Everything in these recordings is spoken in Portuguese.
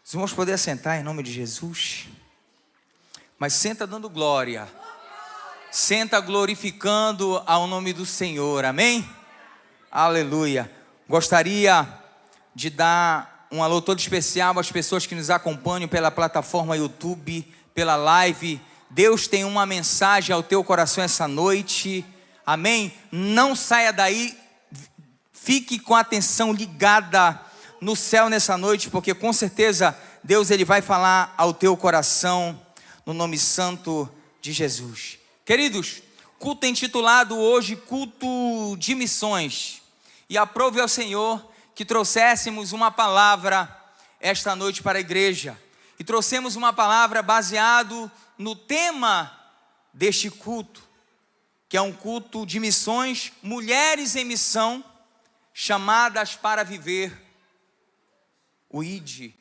Os irmãos poderem sentar em nome de Jesus. Mas senta dando glória. Senta glorificando ao nome do Senhor. Amém? Aleluia. Gostaria de dar um alô todo especial às pessoas que nos acompanham pela plataforma YouTube, pela live. Deus tem uma mensagem ao teu coração essa noite. Amém? Não saia daí. Fique com a atenção ligada no céu nessa noite, porque com certeza Deus ele vai falar ao teu coração no nome santo de Jesus. Queridos, culto intitulado hoje Culto de Missões. E aprove ao Senhor que trouxéssemos uma palavra esta noite para a igreja. E trouxemos uma palavra baseado no tema deste culto, que é um culto de missões, mulheres em missão, chamadas para viver o ID,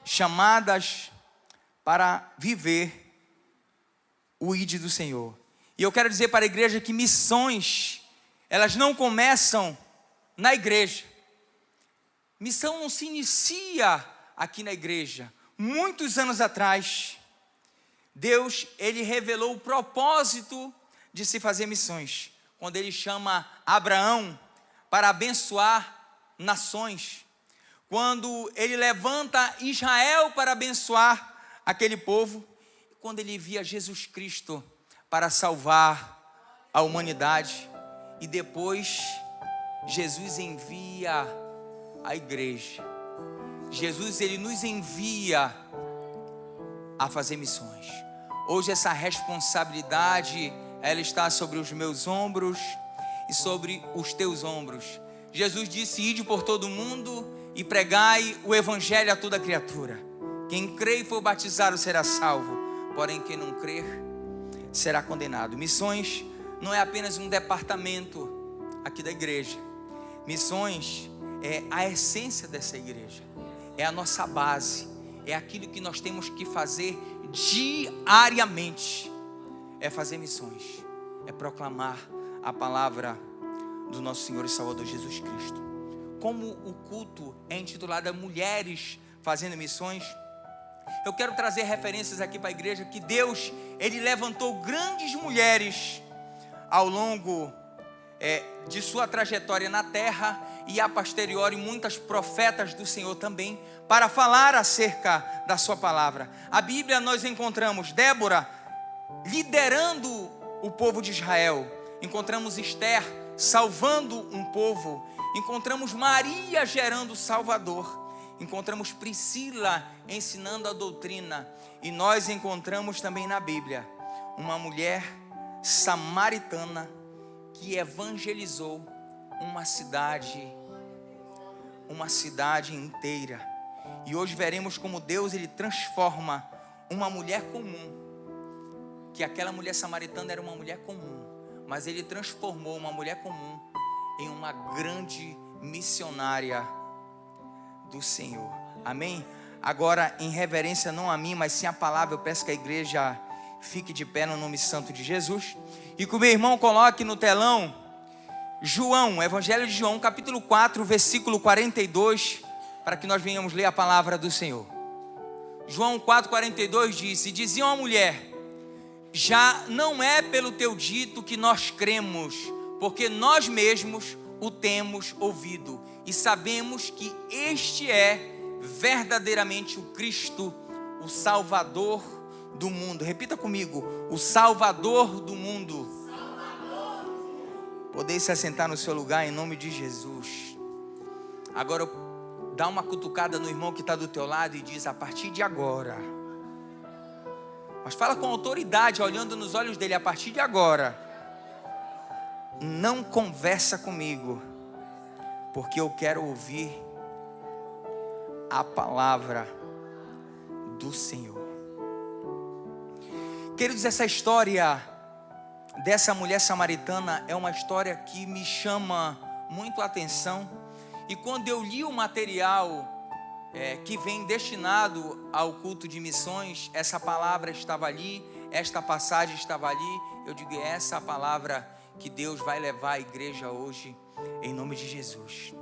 chamadas para viver o ID do Senhor. E eu quero dizer para a igreja que missões, elas não começam na igreja. Missão não se inicia aqui na igreja. Muitos anos atrás, Deus, ele revelou o propósito de se fazer missões, quando ele chama Abraão para abençoar nações, quando ele levanta Israel para abençoar aquele povo, quando ele envia Jesus Cristo para salvar a humanidade, e depois Jesus envia a igreja. Jesus, ele nos envia a fazer missões. Hoje essa responsabilidade, ela está sobre os meus ombros e sobre os teus ombros. Jesus disse: ide por todo mundo e pregai o evangelho a toda criatura. Quem crê e for batizado será salvo, porém quem não crer será condenado. Missões não é apenas um departamento aqui da igreja. Missões é a essência dessa igreja, é a nossa base, é aquilo que nós temos que fazer diariamente. É fazer missões, é proclamar a palavra do nosso Senhor e Salvador Jesus Cristo. Como o culto é intitulado Mulheres Fazendo Missões, eu quero trazer referências aqui para a igreja que Deus, ele levantou grandes mulheres ao longo de sua trajetória na terra, e a posteriori muitas profetas do Senhor também, para falar acerca da sua palavra. A Bíblia nós encontramos Débora liderando o povo de Israel, encontramos Esther salvando um povo, encontramos Maria gerando Salvador, encontramos Priscila ensinando a doutrina, e nós encontramos também na Bíblia uma mulher samaritana que evangelizou uma cidade inteira. E hoje veremos como Deus ele transforma uma mulher comum, que aquela mulher samaritana era uma mulher comum, mas ele transformou uma mulher comum em uma grande missionária do Senhor. Amém? Agora, em reverência não a mim, mas sim a palavra, eu peço que a igreja fique de pé no nome santo de Jesus, e que o meu irmão coloque no telão João, Evangelho de João, capítulo 4, versículo 42, para que nós venhamos ler a palavra do Senhor. João 4, 42 diz: e diziam à mulher: já não é pelo teu dito que nós cremos, porque nós mesmos o temos ouvido, e sabemos que este é verdadeiramente o Cristo, o Salvador do mundo. Repita comigo: o Salvador do mundo. Poder se assentar no seu lugar em nome de Jesus. Agora dá uma cutucada no irmão que está do teu lado e diz: a partir de agora. Mas fala com autoridade, olhando nos olhos dele: a partir de agora, não conversa comigo, porque eu quero ouvir a palavra do Senhor. Queridos, essa história dessa mulher samaritana é uma história que me chama muito a atenção. E quando eu li o material que vem destinado ao culto de missões, essa palavra estava ali, esta passagem estava ali. Eu digo: é essa a palavra que Deus vai levar à igreja hoje, em nome de Jesus.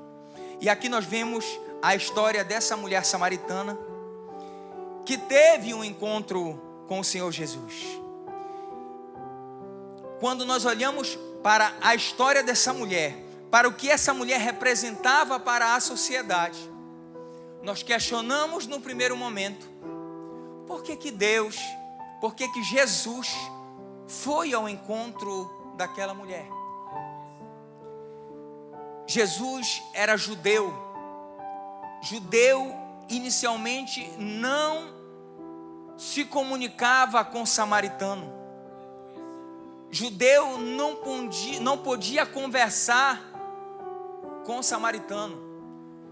E aqui nós vemos a história dessa mulher samaritana, que teve um encontro com o Senhor Jesus. Quando nós olhamos para a história dessa mulher, para o que essa mulher representava para a sociedade, nós questionamos no primeiro momento, por que Deus, por que Jesus foi ao encontro daquela mulher? Jesus era judeu. Judeu inicialmente não se comunicava com samaritano. Judeu não podia conversar com samaritano,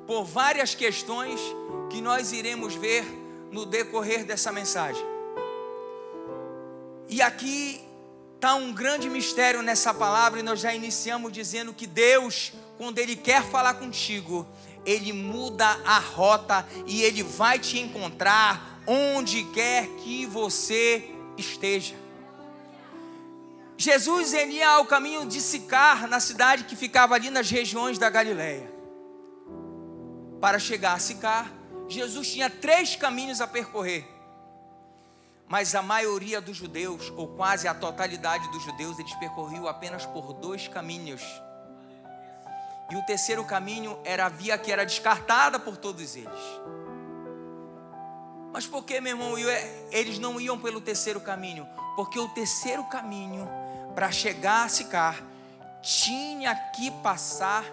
por várias questões que nós iremos ver no decorrer dessa mensagem. E aqui está um grande mistério nessa palavra, e nós já iniciamos dizendo que Deus, quando Ele quer falar contigo, Ele muda a rota e Ele vai te encontrar onde quer que você esteja. Jesus ia ao caminho de Sicar, na cidade que ficava ali nas regiões da Galileia. Para chegar a Sicar, Jesus tinha 3 caminhos a percorrer. Mas a maioria dos judeus, ou quase a totalidade dos judeus, eles percorriam apenas por 2 caminhos. E o terceiro caminho era a via que era descartada por todos eles. Mas por que, meu irmão, eles não iam pelo terceiro caminho? Porque o terceiro caminho, para chegar a Sicar, tinha que passar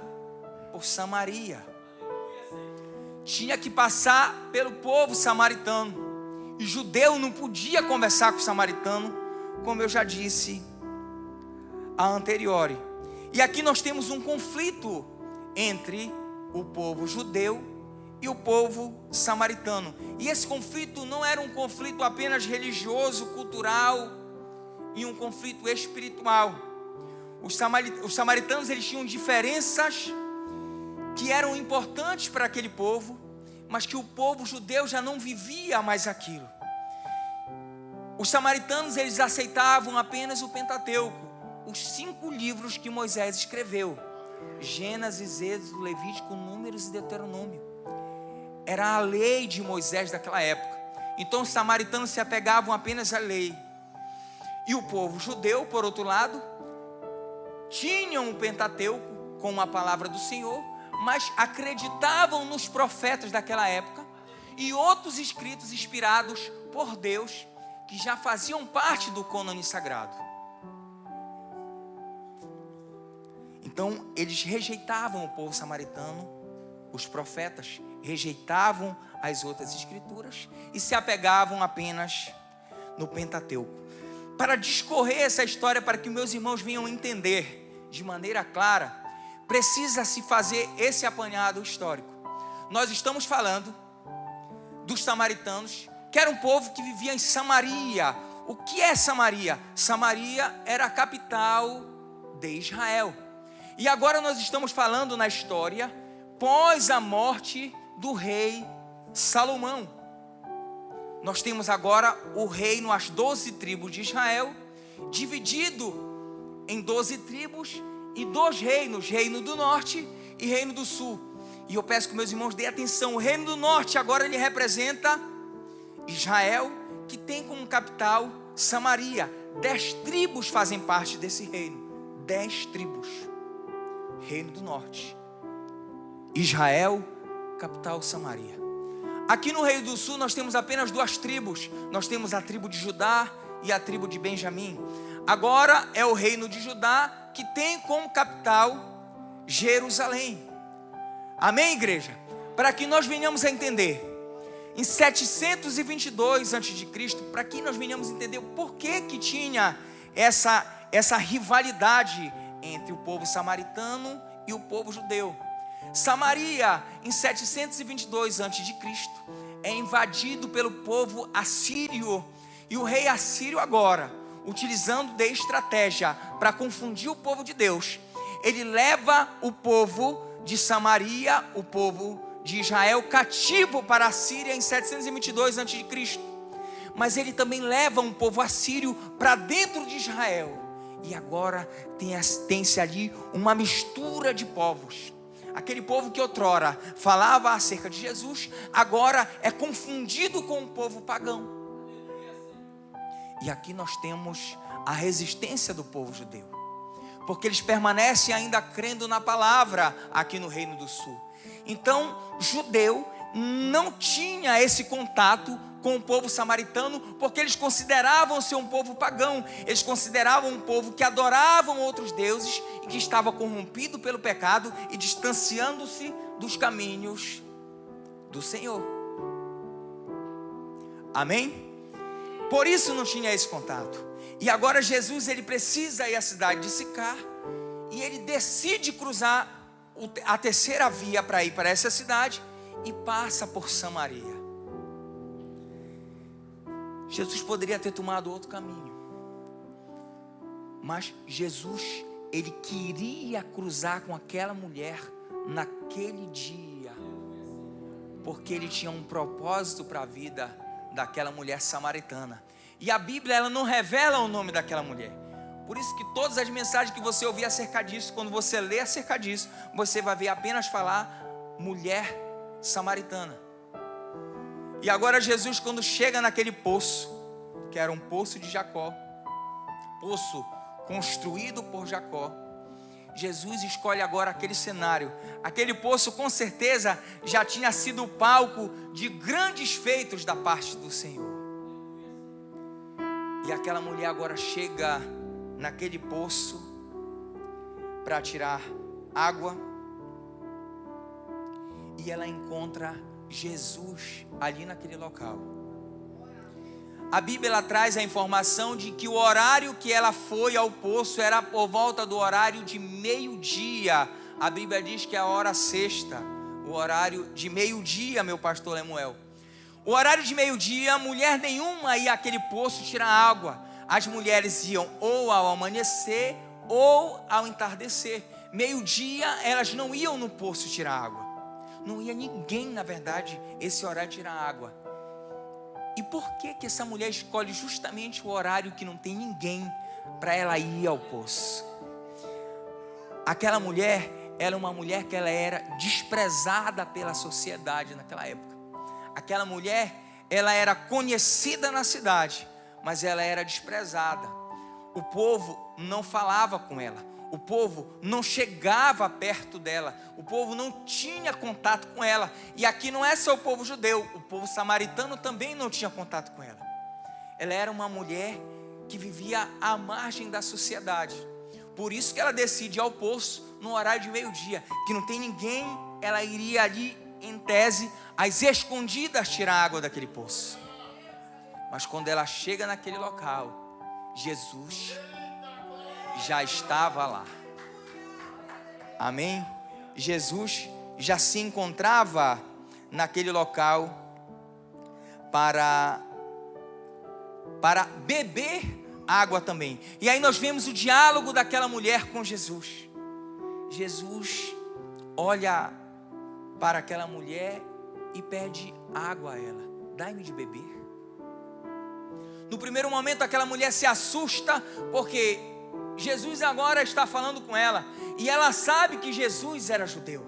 por Samaria. Tinha que passar pelo povo samaritano. E judeu não podia conversar com o samaritano, como eu já disse a anteriori. E aqui nós temos um conflito entre o povo judeu e o povo samaritano. E esse conflito não era um conflito apenas religioso, cultural, e um conflito espiritual. Os samaritanos, eles tinham diferenças que eram importantes para aquele povo, mas que o povo judeu já não vivia mais aquilo. Os samaritanos, eles aceitavam apenas o Pentateuco, os 5 livros que Moisés escreveu: Gênesis, Êxodo, Levítico, Números e Deuteronômio. Era a lei de Moisés daquela época. Então os samaritanos se apegavam apenas à lei. E o povo judeu, por outro lado, tinham o Pentateuco com a palavra do Senhor, mas acreditavam nos profetas daquela época e outros escritos inspirados por Deus, que já faziam parte do cânone sagrado. Então eles rejeitavam o povo samaritano, os profetas rejeitavam as outras escrituras e se apegavam apenas no Pentateuco. Para discorrer essa história, para que meus irmãos venham entender de maneira clara, precisa-se fazer esse apanhado histórico. Nós estamos falando dos samaritanos, que era um povo que vivia em Samaria. O que é Samaria? Samaria era a capital de Israel. E agora nós estamos falando na história pós a morte do rei Salomão. Nós temos agora o reino, as 12 tribos de Israel, dividido em 12 tribos e 2 reinos, reino do norte e reino do sul. E eu peço que meus irmãos deem atenção. O reino do norte agora ele representa Israel, que tem como capital Samaria. 10 tribos fazem parte desse reino. 10 tribos. Reino do norte, Israel, capital Samaria. Aqui no reino do sul nós temos apenas 2 tribos. Nós temos a tribo de Judá e a tribo de Benjamim. Agora é o reino de Judá, que tem como capital Jerusalém. Amém, igreja? Para que nós venhamos a entender, em 722 a.C., para que nós venhamos a entender o porquê que tinha essa rivalidade entre o povo samaritano e o povo judeu. Samaria, em 722 a.C., é invadido pelo povo assírio. E o rei assírio agora, utilizando de estratégia para confundir o povo de Deus, ele leva o povo de Samaria, o povo de Israel, cativo para a Síria em 722 a.C. Mas ele também leva um povo assírio para dentro de Israel. E agora tem-se ali uma mistura de povos. Aquele povo que outrora falava acerca de Jesus, agora é confundido com o povo pagão. E aqui nós temos a resistência do povo judeu, porque eles permanecem ainda crendo na palavra aqui no Reino do Sul. Então, judeu não tinha esse contato com o povo samaritano, porque eles consideravam ser um povo pagão. Eles consideravam um povo que adoravam outros deuses e que estava corrompido pelo pecado e distanciando-se dos caminhos do Senhor. Amém? Por isso não tinha esse contato. E agora Jesus, ele precisa ir à cidade de Sicar, e ele decide cruzar a terceira via para ir para essa cidade, e passa por Samaria. Jesus poderia ter tomado outro caminho, mas Jesus, ele queria cruzar com aquela mulher naquele dia, porque ele tinha um propósito para a vida daquela mulher samaritana. E a Bíblia, ela não revela o nome daquela mulher. Por isso que todas as mensagens que você ouvir acerca disso, quando você lê acerca disso, você vai ver apenas falar mulher samaritana. E agora Jesus, quando chega naquele poço, que era um poço de Jacó, poço construído por Jacó, Jesus escolhe agora aquele cenário. Aquele poço com certeza já tinha sido o palco de grandes feitos da parte do Senhor. E aquela mulher agora chega naquele poço para tirar água, e ela encontra Jesus ali naquele local. A Bíblia, ela traz a informação de que o horário que ela foi ao poço era por volta do horário de meio-dia. A Bíblia diz que é a hora sexta, o horário de meio-dia, meu pastor Lemuel. O horário de meio-dia, mulher nenhuma ia àquele poço tirar água. As mulheres iam ou ao amanhecer ou ao entardecer. Meio-dia elas não iam no poço tirar água. Não ia ninguém, na verdade, esse horário de tirar água. E por que essa mulher escolhe justamente o horário que não tem ninguém para ela ir ao poço? Aquela mulher, ela é uma mulher que ela era desprezada pela sociedade naquela época. Aquela mulher, ela era conhecida na cidade, mas ela era desprezada. O povo não falava com ela. O povo não chegava perto dela. O povo não tinha contato com ela. E aqui não é só o povo judeu, o povo samaritano também não tinha contato com ela. Ela era uma mulher que vivia à margem da sociedade. Por isso que ela decide ir ao poço no horário de meio-dia, que não tem ninguém. Ela iria ali, em tese, às escondidas tirar água daquele poço. Mas quando ela chega naquele local, Jesus já estava lá. Amém? Jesus já se encontrava naquele local para beber água também. E aí nós vemos o diálogo daquela mulher com Jesus. Jesus olha para aquela mulher e pede água a ela. Dai-me de beber. No primeiro momento aquela mulher se assusta, porque Jesus agora está falando com ela, e ela sabe que Jesus era judeu.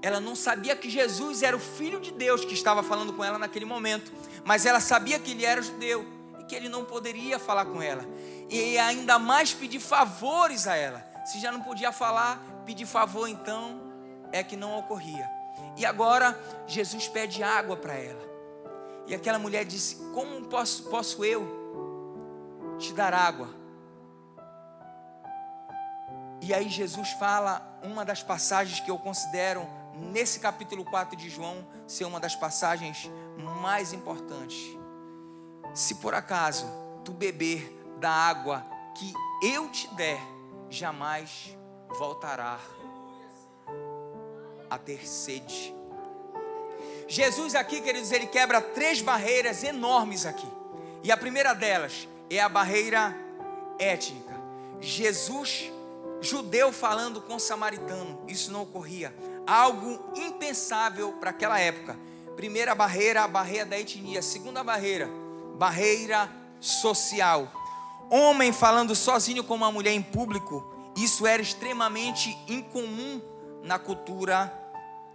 Ela não sabia que Jesus era o Filho de Deus que estava falando com ela naquele momento, mas ela sabia que ele era judeu e que ele não poderia falar com ela, e ainda mais pedir favores a ela. Se já não podia falar, pedir favor então é que não ocorria. E agora Jesus pede água para ela, e aquela mulher disse: como posso eu te dar água? E aí Jesus fala uma das passagens que eu considero, nesse capítulo 4 de João, ser uma das passagens mais importantes. Se por acaso tu beber da água que eu te der, jamais voltará a ter sede. Jesus aqui, queridos, ele quebra 3 barreiras enormes aqui. E a primeira delas é a barreira étnica. Jesus, judeu falando com samaritano, isso não ocorria. Algo impensável para aquela época. Primeira barreira, a barreira da etnia. Segunda barreira, barreira social. Homem falando sozinho com uma mulher em público, isso era extremamente incomum na cultura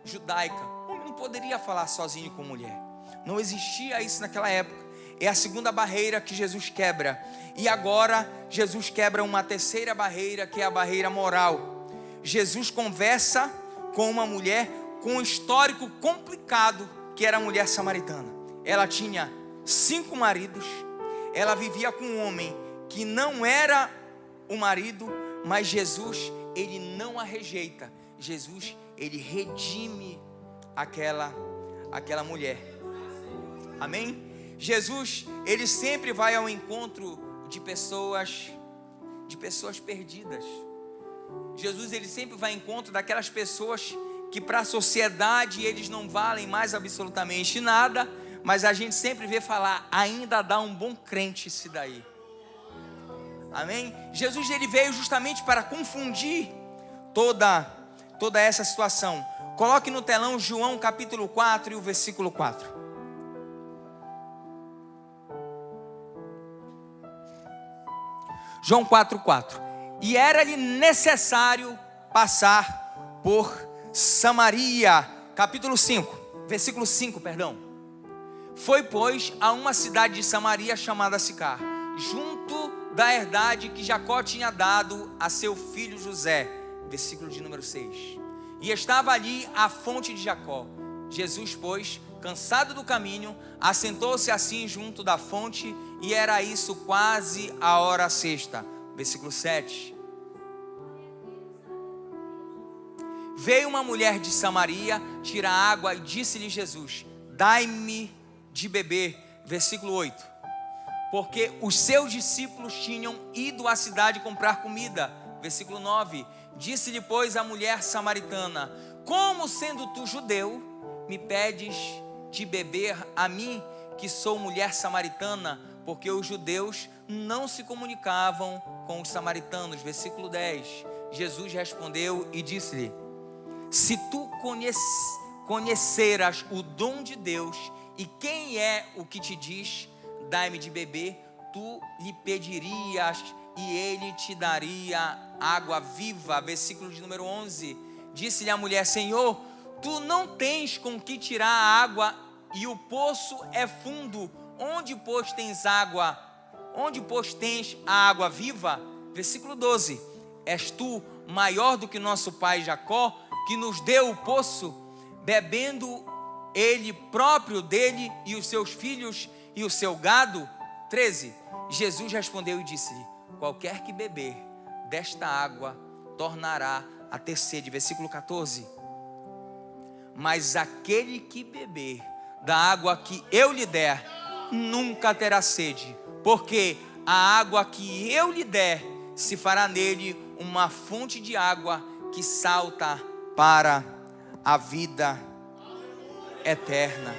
judaica. O homem não poderia falar sozinho com mulher. Não existia isso naquela época. É a segunda barreira que Jesus quebra. E agora Jesus quebra uma terceira barreira, que é a barreira moral. Jesus conversa com uma mulher com um histórico complicado, que era a mulher samaritana. Ela tinha 5 maridos. Ela vivia com um homem que não era o marido, mas Jesus, ele não a rejeita. Jesus, ele redime aquela mulher. Amém? Jesus, ele sempre vai ao encontro de pessoas perdidas. Jesus, ele sempre vai ao encontro daquelas pessoas que para a sociedade eles não valem mais absolutamente nada, mas a gente sempre vê falar, ainda dá um bom crente esse daí. Amém? Jesus, ele veio justamente para confundir toda essa situação. Coloque no telão João capítulo 4 e o versículo 4. João 4:4. E era-lhe necessário passar por Samaria. Capítulo 5, versículo 5, perdão. Foi, pois, a uma cidade de Samaria chamada Sicar, junto da herdade que Jacó tinha dado a seu filho José. Versículo de número 6. E estava ali a fonte de Jacó. Jesus, pois, cansado do caminho, assentou-se assim junto da fonte, e era isso quase a hora sexta. Versículo 7. Veio uma mulher de Samaria tirar água e disse-lhe Jesus, dai-me de beber. Versículo 8. Porque os seus discípulos tinham ido à cidade comprar comida. Versículo 9. Disse-lhe, pois, a mulher samaritana, como sendo tu judeu, me pedes de beber a mim, que sou mulher samaritana? Porque os judeus não se comunicavam com os samaritanos. Versículo 10. Jesus respondeu e disse-lhe, se tu conheceras o dom de Deus, e quem é o que te diz, dai-me de beber, tu lhe pedirias, e ele te daria água viva. Versículo de número 11. Disse-lhe a mulher, Senhor, tu não tens com que tirar a água, e o poço é fundo. Onde, pois, tens água? Onde, pois, tens a água viva? Versículo 12. És tu maior do que nosso pai Jacó, que nos deu o poço, bebendo ele próprio dele, e os seus filhos e o seu gado? 13. Jesus respondeu e disse-lhe, qualquer que beber desta água tornará a ter sede. Versículo 14. Mas aquele que beber da água que eu lhe der, nunca terá sede, porque a água que eu lhe der se fará nele uma fonte de água que salta para a vida eterna.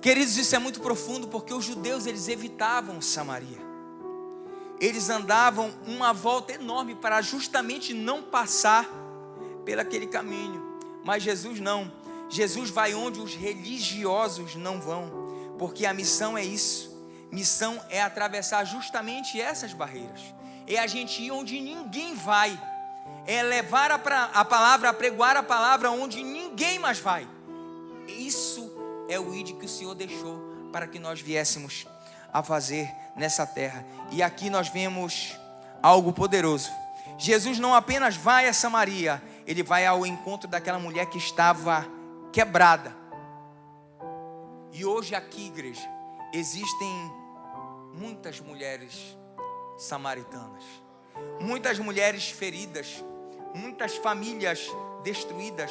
Queridos, isso é muito profundo, porque os judeus, eles evitavam Samaria. Eles andavam uma volta enorme para justamente não passar pelaquele caminho. Mas Jesus não. Jesus vai onde os religiosos não vão, porque a missão é isso. Missão é atravessar justamente essas barreiras. É a gente ir onde ninguém vai. É levar a palavra, apregoar a palavra onde ninguém mais vai. Isso é o ID que o Senhor deixou para que nós viéssemos a fazer nessa terra. E aqui nós vemos algo poderoso. Jesus não apenas vai a Samaria, ele vai ao encontro daquela mulher que estava quebrada. E hoje aqui, igreja, existem muitas mulheres samaritanas, muitas mulheres feridas, muitas famílias destruídas,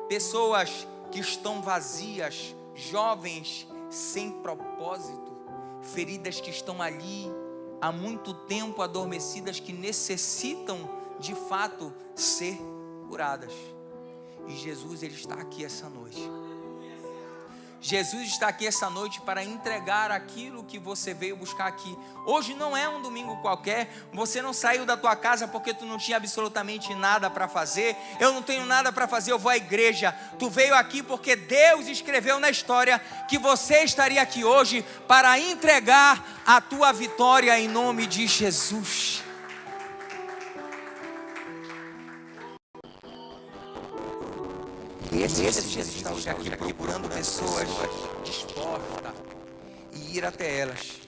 pessoas que estão vazias, jovens sem propósito, feridas que estão ali há muito tempo adormecidas, que necessitam de fato ser curadas. E Jesus, ele está aqui essa noite. Jesus está aqui essa noite para entregar aquilo que você veio buscar aqui. Hoje não é um domingo qualquer. Você não saiu da tua casa porque tu não tinha absolutamente nada para fazer. Eu não tenho nada para fazer, eu vou à igreja. Tu veio aqui porque Deus escreveu na história que você estaria aqui hoje para entregar a tua vitória em nome de Jesus. E esse Jesus está hoje aqui procurando pessoas dispostas e ir até elas.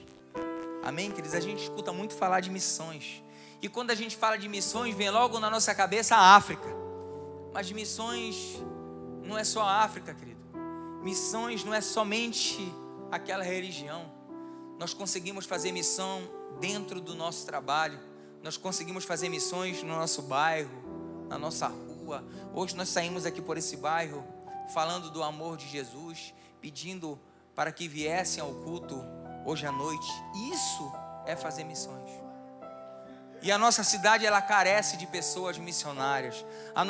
Amém, queridos? A gente escuta muito falar de missões. E quando a gente fala de missões, vem logo na nossa cabeça a África. Mas missões não é só a África, querido. Missões não é somente aquela religião. Nós conseguimos fazer missão dentro do nosso trabalho. Nós conseguimos fazer missões no nosso bairro, na nossa rua. Hoje nós saímos aqui por esse bairro falando do amor de Jesus, pedindo para que viessem ao culto hoje à noite. Isso é fazer missões. E a nossa cidade, ela carece de pessoas missionárias. A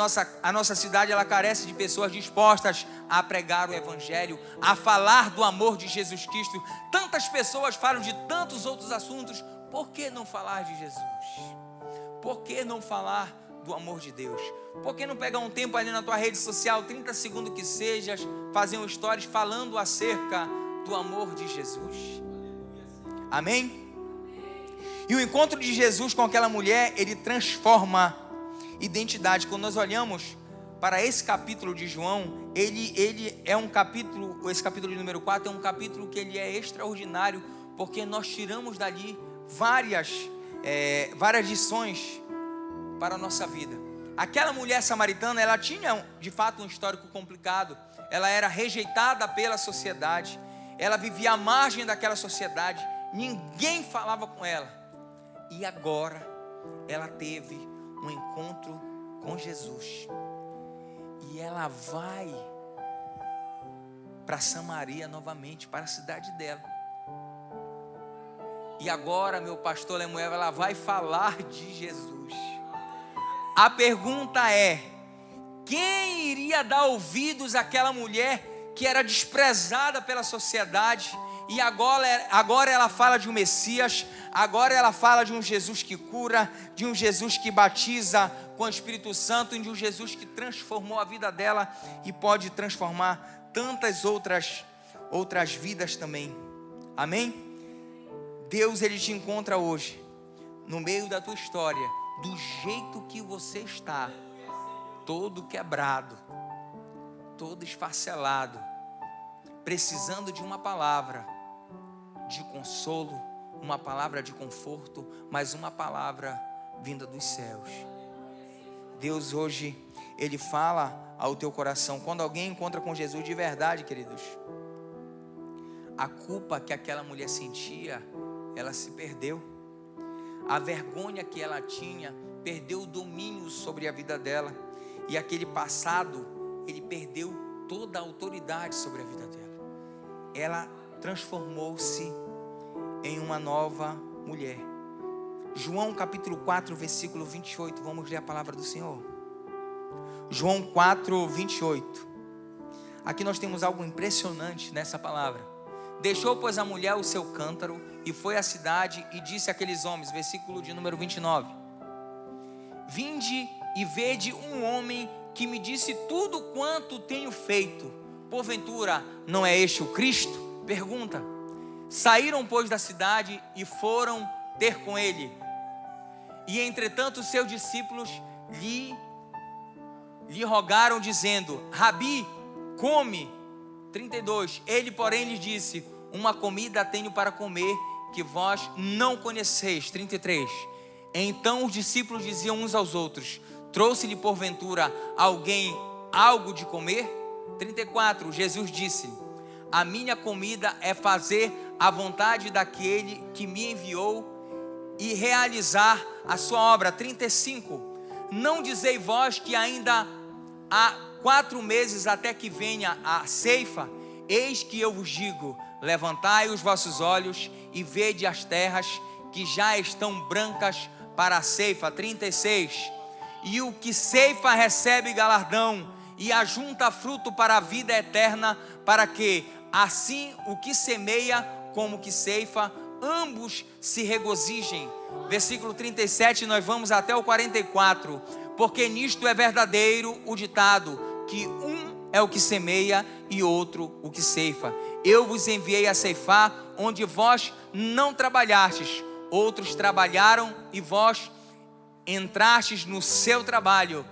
nossa cidade, ela carece de pessoas dispostas a pregar o evangelho, a falar do amor de Jesus Cristo. Tantas pessoas falam de tantos outros assuntos. Por que não falar de Jesus? Por que não falar do amor de Deus? Por que não pegar um tempo ali na tua rede social, 30 segundos que seja, fazer um stories falando acerca do amor de Jesus? Amém? E o encontro de Jesus com aquela mulher, ele transforma identidade. Quando nós olhamos para esse capítulo de João, ele é um capítulo, esse capítulo de número 4 é um capítulo que ele é extraordinário, porque nós tiramos dali várias lições para a nossa vida. Aquela mulher samaritana, ela tinha de fato um histórico complicado. Ela era rejeitada pela sociedade, ela vivia à margem daquela sociedade, ninguém falava com ela. E agora ela teve um encontro com Jesus. E ela vai para Samaria novamente, para a cidade dela. E agora, meu pastor Lemuel, ela vai falar de Jesus. A pergunta é: quem iria dar ouvidos àquela mulher que era desprezada pela sociedade? E agora ela fala de um Messias, agora ela fala de um Jesus que cura, de um Jesus que batiza com o Espírito Santo, e de um Jesus que transformou a vida dela e pode transformar tantas outras vidas também. Amém? Deus, ele te encontra hoje, no meio da tua história, do jeito que você está, todo quebrado, todo esfacelado, precisando de uma palavra de consolo, uma palavra de conforto, mas uma palavra vinda dos céus. Deus hoje, ele fala ao teu coração. Quando alguém encontra com Jesus de verdade, queridos, a culpa que aquela mulher sentia, ela se perdeu. A vergonha que ela tinha, perdeu o domínio sobre a vida dela. E aquele passado, ele perdeu toda a autoridade sobre a vida dela. Ela transformou-se em uma nova mulher. João capítulo 4, versículo 28, vamos ler a palavra do Senhor. João 4, 28. Aqui nós temos algo impressionante nessa palavra. Deixou, pois, a mulher o seu cântaro e foi à cidade e disse àqueles homens, versículo de número 29. Vinde e vede um homem que me disse tudo quanto tenho feito. Porventura, não é este o Cristo? Pergunta. Saíram, pois, da cidade e foram ter com ele. E, entretanto, os seus discípulos lhe rogaram, dizendo: Rabi, come. 32. Ele, porém, lhes disse: uma comida tenho para comer, que vós não conheceis. 33. Então os discípulos diziam uns aos outros: trouxe-lhe porventura alguém algo de comer? 34. Jesus disse: a minha comida é fazer a vontade daquele que me enviou e realizar a sua obra. 35. Não dizei vós que ainda há 4 meses até que venha a ceifa? Eis que eu vos digo: levantai os vossos olhos e vede as terras que já estão brancas para a ceifa. 36. E o que ceifa recebe galardão e ajunta fruto para a vida eterna, para que assim o que semeia como o que ceifa, ambos se regozijem. Versículo 37, nós vamos até o 44. Porque nisto é verdadeiro o ditado, que um é o que semeia e outro o que ceifa. Eu vos enviei a ceifar onde vós não trabalhastes, outros trabalharam e vós entrastes no seu trabalho.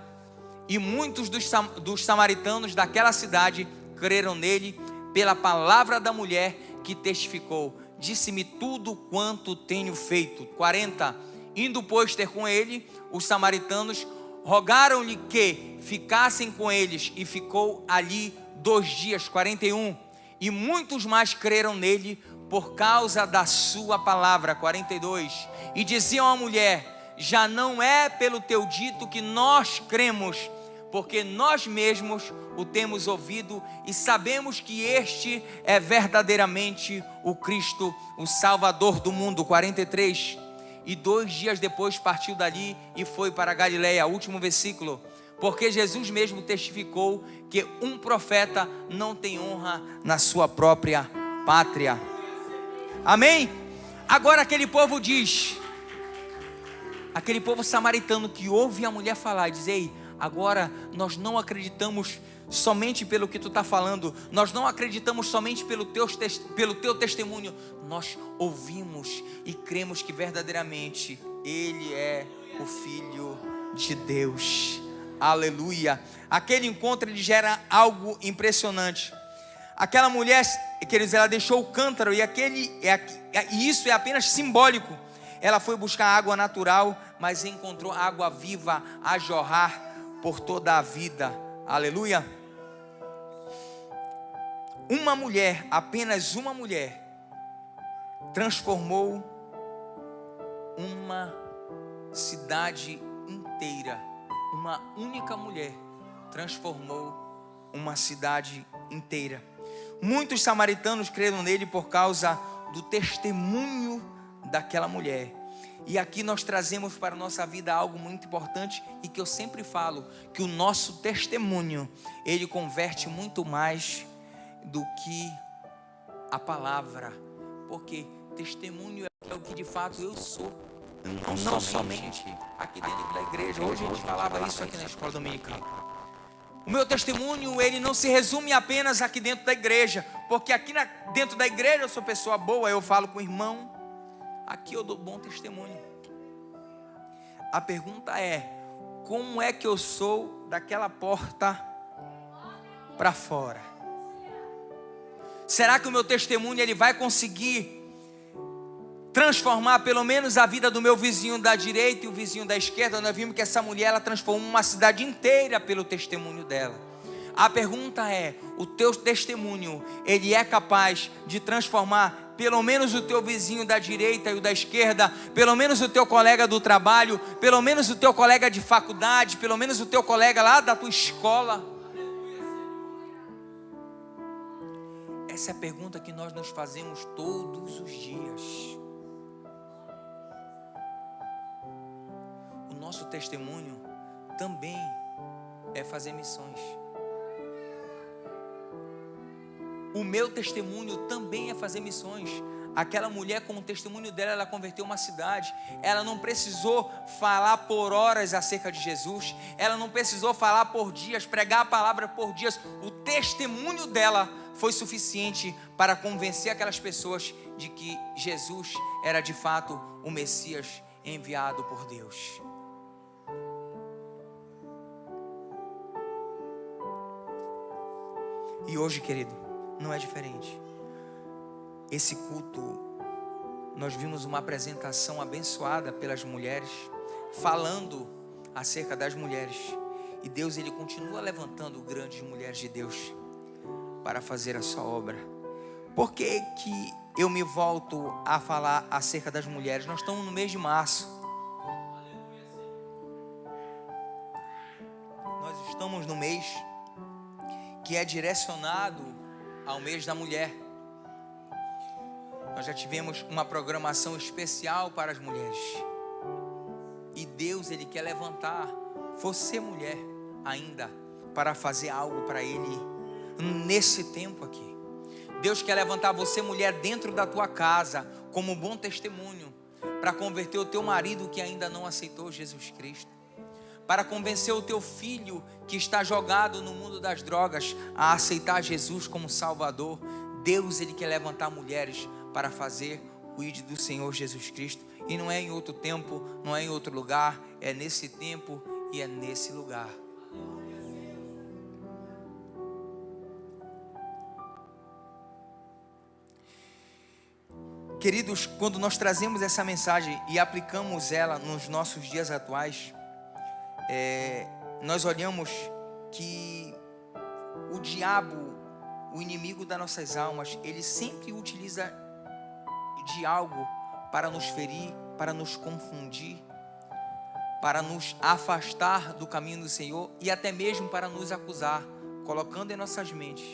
E muitos dos samaritanos daquela cidade creram nele pela palavra da mulher que testificou: disse-me tudo quanto tenho feito. 40. Indo, pois, ter com ele, os samaritanos rogaram-lhe que ficassem com eles, e ficou ali 2 dias. 41. E muitos mais creram nele por causa da sua palavra. 42. E diziam à mulher: já não é pelo teu dito que nós cremos, porque nós mesmos o temos ouvido e sabemos que este é verdadeiramente o Cristo, o Salvador do mundo. 43. E 2 dias depois partiu dali e foi para a Galileia. Último versículo. Porque Jesus mesmo testificou que um profeta não tem honra na sua própria pátria. Amém? Agora aquele povo diz, aquele povo samaritano que ouve a mulher falar e diz: ei, agora nós não acreditamos somente pelo que tu está falando, nós não acreditamos somente pelo teu testemunho, nós ouvimos e cremos que verdadeiramente Ele é o Filho de Deus. Aleluia. Aquele encontro ele gera algo impressionante. Aquela mulher, queridos, ela deixou o cântaro, e isso é apenas simbólico. Ela foi buscar água natural, mas encontrou água viva a jorrar por toda a vida. Aleluia. Uma mulher, apenas uma mulher, transformou uma cidade inteira. Uma única mulher transformou uma cidade inteira. Muitos samaritanos creram nele por causa do testemunho daquela mulher. E aqui nós trazemos para a nossa vida algo muito importante, e que eu sempre falo, que o nosso testemunho, ele converte muito mais do que a palavra, porque testemunho é o que de fato eu sou, não somente aqui dentro da igreja. Hoje a gente falava isso aqui na escola dominical. O meu testemunho, ele não se resume apenas aqui dentro da igreja, porque aqui dentro da igreja eu sou pessoa boa, eu falo com o irmão, aqui eu dou bom testemunho. A pergunta é: como é que eu sou daquela porta para fora? Será que o meu testemunho ele vai conseguir transformar pelo menos a vida do meu vizinho da direita e o vizinho da esquerda? Nós vimos que essa mulher, ela transformou uma cidade inteira pelo testemunho dela. A pergunta é: o teu testemunho, ele é capaz de transformar pelo menos o teu vizinho da direita e o da esquerda, pelo menos o teu colega do trabalho, pelo menos o teu colega de faculdade, pelo menos o teu colega lá da tua escola? Essa é a pergunta que nós nos fazemos todos os dias. O nosso testemunho também é fazer missões. O meu testemunho também é fazer missões. Aquela mulher, com o testemunho dela, ela converteu uma cidade. Ela não precisou falar por horas acerca de Jesus. Ela não precisou falar por dias, pregar a palavra por dias. O testemunho dela foi suficiente para convencer aquelas pessoas de que Jesus era de fato o Messias enviado por Deus. E hoje, querido, não é diferente. Esse culto, nós vimos uma apresentação abençoada pelas mulheres, falando acerca das mulheres. E Deus, ele continua levantando grandes mulheres de Deus para fazer a sua obra. Por que que eu me volto a falar acerca das mulheres? Nós estamos no mês de março. Nós estamos no mês que é direcionado ao mês da mulher. Nós já tivemos uma programação especial para as mulheres. E Deus, ele quer levantar você, mulher, ainda, para fazer algo para Ele nesse tempo aqui. Deus quer levantar você, mulher, dentro da tua casa, como um bom testemunho, para converter o teu marido que ainda não aceitou Jesus Cristo, para convencer o teu filho que está jogado no mundo das drogas a aceitar Jesus como Salvador. Deus, ele quer levantar mulheres para fazer o ID do Senhor Jesus Cristo. E não é em outro tempo, não é em outro lugar, é nesse tempo e é nesse lugar. Queridos, quando nós trazemos essa mensagem e aplicamos ela nos nossos dias atuais, nós olhamos que o diabo, o inimigo das nossas almas, ele sempre utiliza de algo para nos ferir, para nos confundir, para nos afastar do caminho do Senhor e até mesmo para nos acusar, colocando em nossas mentes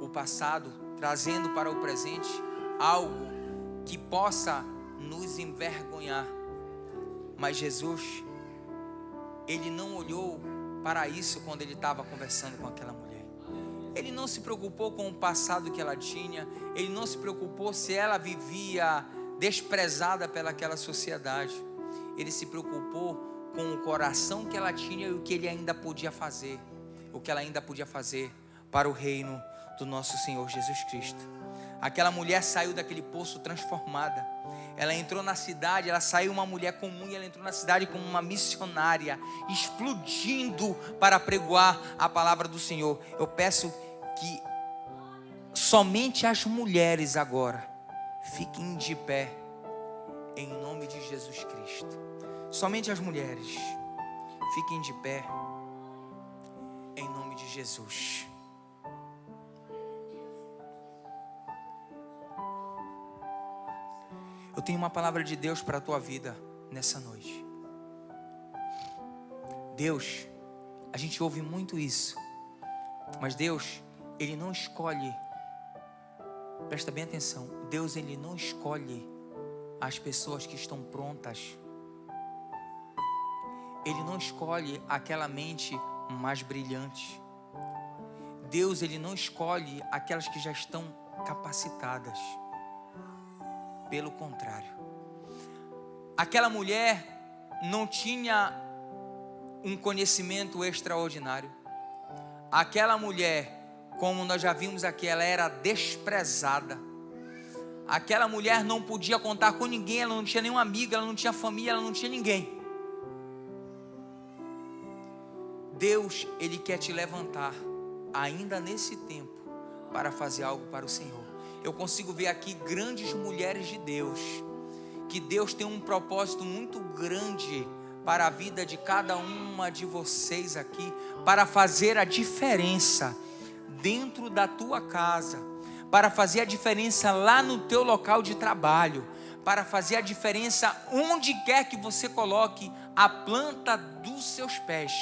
o passado, trazendo para o presente algo que possa nos envergonhar. Mas Jesus, ele não olhou para isso quando ele estava conversando com aquela mulher. Ele não se preocupou com o passado que ela tinha, ele não se preocupou se ela vivia desprezada pelaquela sociedade. Ele se preocupou com o coração que ela tinha e o que ele ainda podia fazer, o que ela ainda podia fazer para o reino do nosso Senhor Jesus Cristo. Aquela mulher saiu daquele poço transformada. Ela entrou na cidade, ela saiu uma mulher comum e ela entrou na cidade como uma missionária, explodindo para pregoar a palavra do Senhor. Eu peço que somente as mulheres agora fiquem de pé em nome de Jesus Cristo. Somente as mulheres fiquem de pé em nome de Jesus. Eu tenho uma palavra de Deus para a tua vida nessa noite. Deus, a gente ouve muito isso, mas Deus, ele não escolhe, presta bem atenção, Deus, ele não escolhe as pessoas que estão prontas. Ele não escolhe aquela mente mais brilhante. Deus, ele não escolhe aquelas que já estão capacitadas. Pelo contrário, aquela mulher não tinha um conhecimento extraordinário. Aquela mulher, como nós já vimos aqui, ela era desprezada. Aquela mulher não podia contar com ninguém, ela não tinha nenhuma amiga, ela não tinha família, ela não tinha ninguém. Deus, ele quer te levantar ainda nesse tempo para fazer algo para o Senhor. Eu consigo ver aqui grandes mulheres de Deus, que Deus tem um propósito muito grande para a vida de cada uma de vocês aqui, para fazer a diferença dentro da tua casa, para fazer a diferença lá no teu local de trabalho, para fazer a diferença onde quer que você coloque a planta dos seus pés.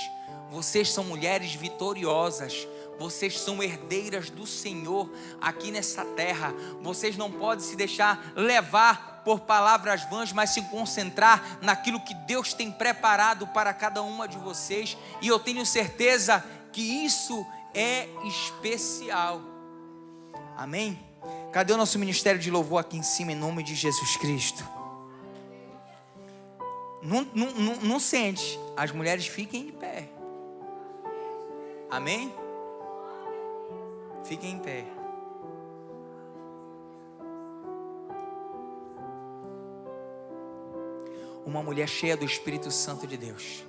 Vocês são mulheres vitoriosas. Vocês são herdeiras do Senhor aqui nessa terra. Vocês não podem se deixar levar por palavras vãs, mas se concentrar naquilo que Deus tem preparado para cada uma de vocês. E eu tenho certeza que isso é especial. Amém? Cadê o nosso ministério de louvor aqui em cima, em nome de Jesus Cristo? Não sente. As mulheres fiquem de pé. Amém? Fiquem em pé. Uma mulher cheia do Espírito Santo de Deus.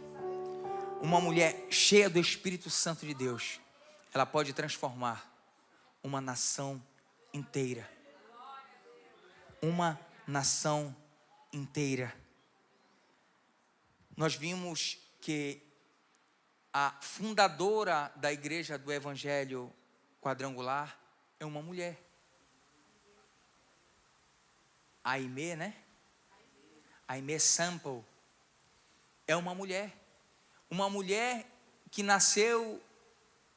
Uma mulher cheia do Espírito Santo de Deus. Ela pode transformar uma nação inteira. Uma nação inteira. Nós vimos que a fundadora da igreja do Evangelho Quadrangular é uma mulher. Aimee, né? Aimee Semple é uma mulher. Uma mulher que nasceu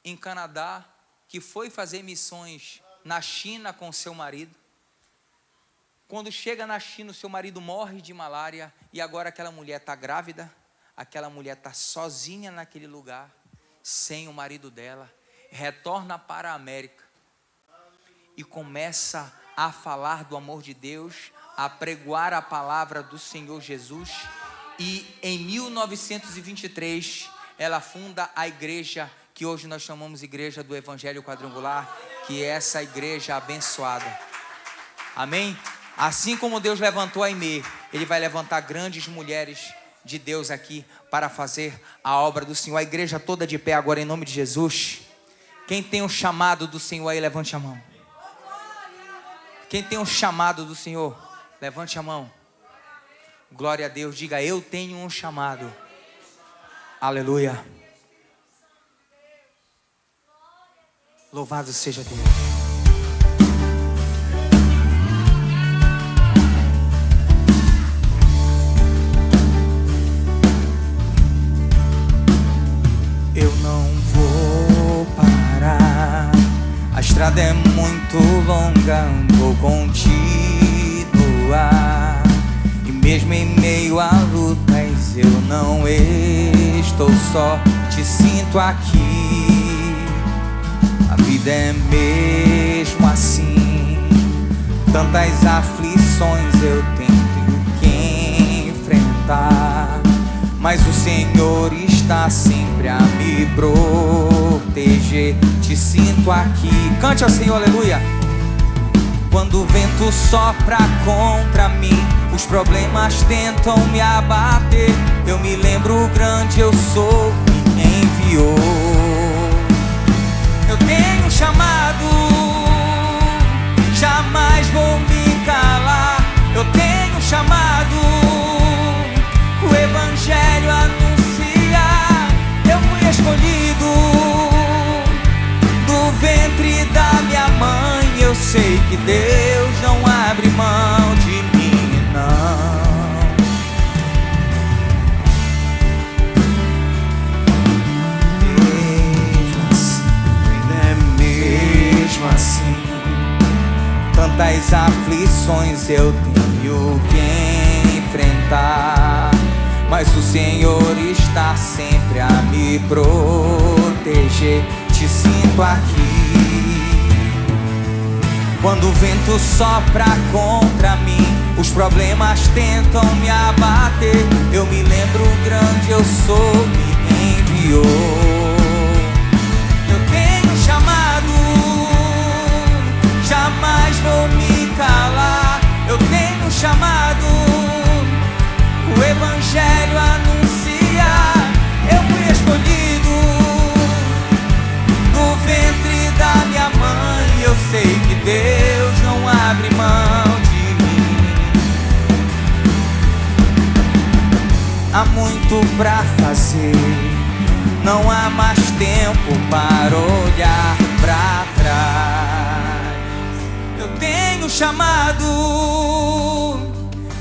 em Canadá, que foi fazer missões na China com seu marido. Quando chega na China, o seu marido morre de malária e agora aquela mulher está grávida. Aquela mulher está sozinha naquele lugar, sem o marido dela. Retorna para a América e começa a falar do amor de Deus, a pregoar a palavra do Senhor Jesus. E em 1923 ela funda a igreja que hoje nós chamamos Igreja do Evangelho Quadrangular, que é essa igreja abençoada. Amém? Assim como Deus levantou a Aimee, Ele vai levantar grandes mulheres de Deus aqui para fazer a obra do Senhor. A igreja toda de pé agora em nome de Jesus. Quem tem um chamado do Senhor aí, levante a mão. Quem tem um chamado do Senhor, levante a mão. Glória a Deus, diga: eu tenho um chamado. Aleluia. Louvado seja Deus. Eu não vou parar, a estrada é muito longa, vou continuar. E mesmo em meio a lutas eu não estou só, te sinto aqui. A vida é mesmo assim, tantas aflições eu tenho que enfrentar, mas o Senhor está sempre a me proteger. Te sinto aqui. Cante ao Senhor, aleluia. Quando o vento sopra contra mim, os problemas tentam me abater, eu me lembro o grande eu sou que me enviou. Eu tenho um chamado, jamais vou me calar. Eu tenho um chamado, o Evangelho anunciar. Eu fui escolhido do ventre da minha mãe. Eu sei que Deus não abre mão de mim, não. Mesmo assim, tantas aflições eu tenho que enfrentar, mas o Senhor está sempre a me proteger. Te sinto aqui. Quando o vento sopra contra mim, os problemas tentam me abater, eu me lembro o grande eu sou que me enviou. Eu tenho chamado, jamais vou me calar. Eu tenho chamado, o Evangelho anunciar. Eu fui escolhido do ventre da minha mãe. Eu sei que Deus não abre mão de mim. Há muito pra fazer, não há mais tempo para olhar pra trás. Eu tenho chamado,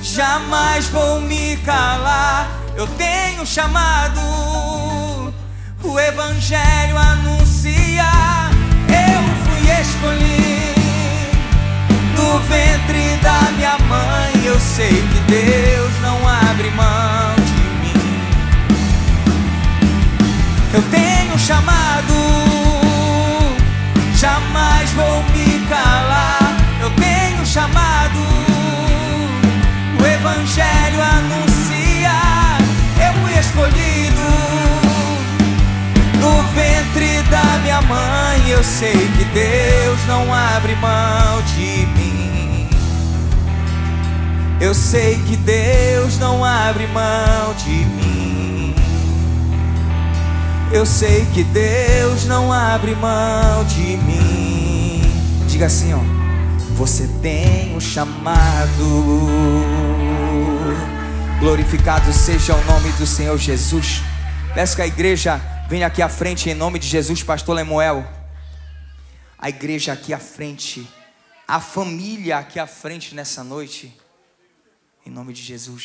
jamais vou me calar. Eu tenho chamado, o Evangelho anunciar. Eu fui escolhido do ventre da minha mãe. Eu sei que Deus não abre mão de mim. Eu tenho chamado, jamais vou me calar. Eu tenho chamado, o Evangelho anunciar. Eu fui escolhido do ventre da minha mãe. Eu sei que Deus não abre mão de mim. Eu sei que Deus não abre mão de mim. Eu sei que Deus não abre mão de mim. Diga assim, ó: você tem um chamado. Glorificado seja o nome do Senhor Jesus. Peço que a igreja venha aqui à frente em nome de Jesus. Pastor Lemuel, a igreja aqui à frente, a família aqui à frente nessa noite, em nome de Jesus.